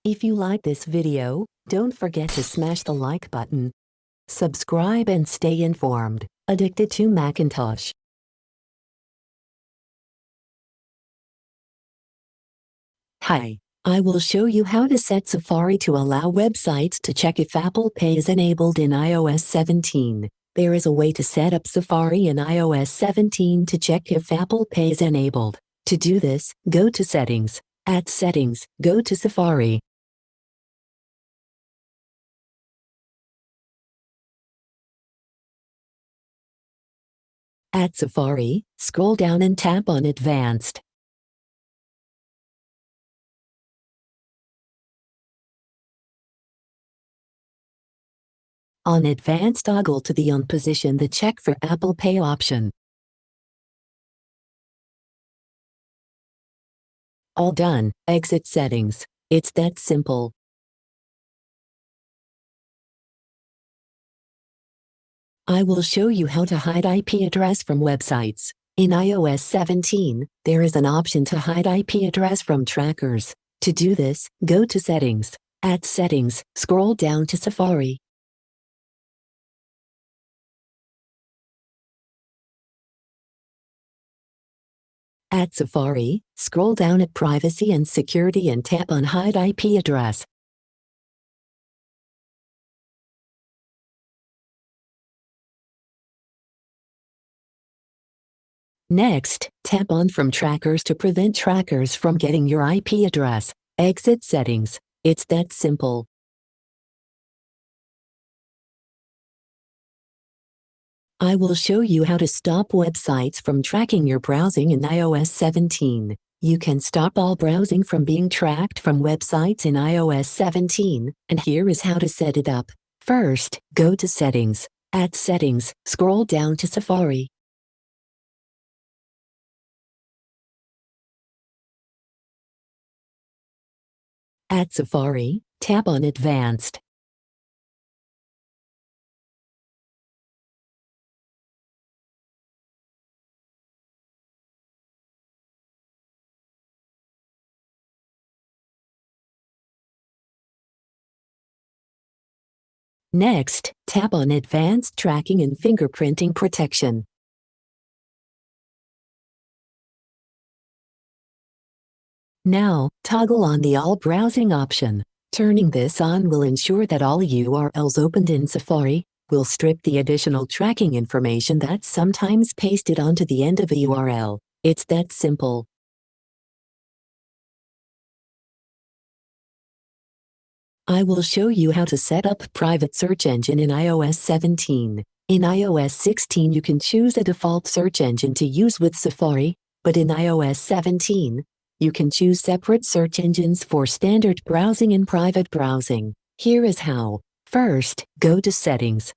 If you like this video, don't forget to smash the like button. Subscribe and stay informed. Addicted to Macintosh. Hi, I will show you how to set Safari to allow websites to check if Apple Pay is enabled in iOS 17. There is a way to set up Safari in iOS 17 to check if Apple Pay is enabled. To do this, go to Settings. At Settings, go to Safari. At Safari, scroll down and tap on Advanced. On Advanced, toggle to the On position the Check for Apple Pay option. All done, exit Settings. It's that simple. I will show you how to hide IP address from websites. In iOS 17, there is an option to hide IP address from trackers. To do this, go to Settings. At Settings, scroll down to Safari. At Safari, scroll down at Privacy and Security and tap on Hide IP Address. Next, tap on From Trackers to prevent trackers from getting your IP address. Exit Settings. It's that simple. I will show you how to stop websites from tracking your browsing in iOS 17. You can stop all browsing from being tracked from websites in iOS 17, and here is how to set it up. First, go to Settings. At Settings, scroll down to Safari. At Safari, tap on Advanced. Next, tap on Advanced Tracking and Fingerprinting Protection. Now, toggle on the All Browsing option. Turning this on will ensure that all URLs opened in Safari will strip the additional tracking information that's sometimes pasted onto the end of a URL. It's that simple. I will show you how to set up private search engine in iOS 17. In iOS 16 you can choose a default search engine to use with Safari, but in iOS 17, you can choose separate search engines for standard browsing and private browsing. Here is how. First, go to Settings.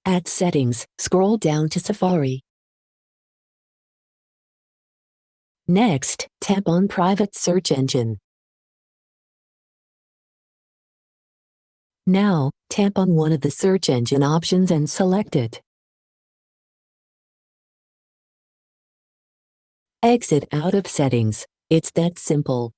At Settings, scroll down to Safari. Next, tap on Private Search Engine. Now, tap on one of the search engine options and select it. Exit out of Settings. It's that simple.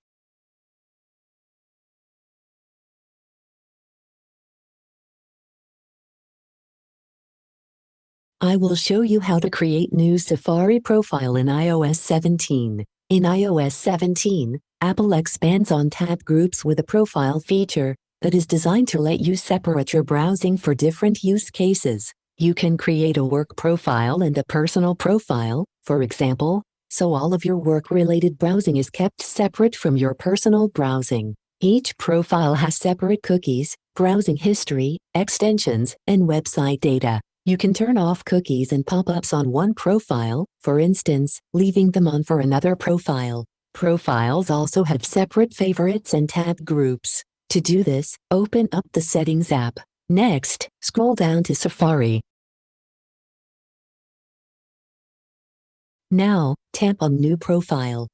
I will show you how to create new Safari profile in iOS 17. In iOS 17, Apple expands on tab groups with a profile feature that is designed to let you separate your browsing for different use cases. You can create a work profile and a personal profile, for example, so all of your work-related browsing is kept separate from your personal browsing. Each profile has separate cookies, browsing history, extensions, and website data. You can turn off cookies and pop-ups on one profile, for instance, leaving them on for another profile. Profiles also have separate favorites and tab groups. To do this, open up the Settings app. Next, scroll down to Safari. Now, tap on New Profile.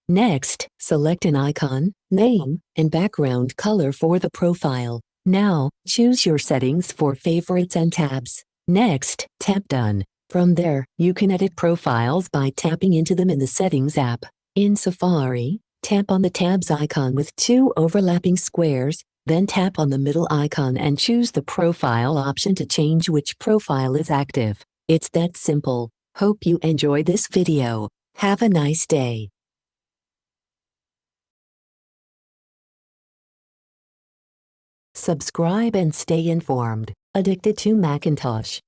Next, select an icon, name, and background color for the profile. Now, choose your settings for favorites and tabs. Next, tap Done. From there, you can edit profiles by tapping into them in the Settings app. In Safari, Tap on the tabs icon with two overlapping squares, then tap on the middle icon and choose the profile option to change which profile is active. It's that simple. Hope you enjoy this video. Have a nice day. Subscribe and stay informed. Addicted to Macintosh.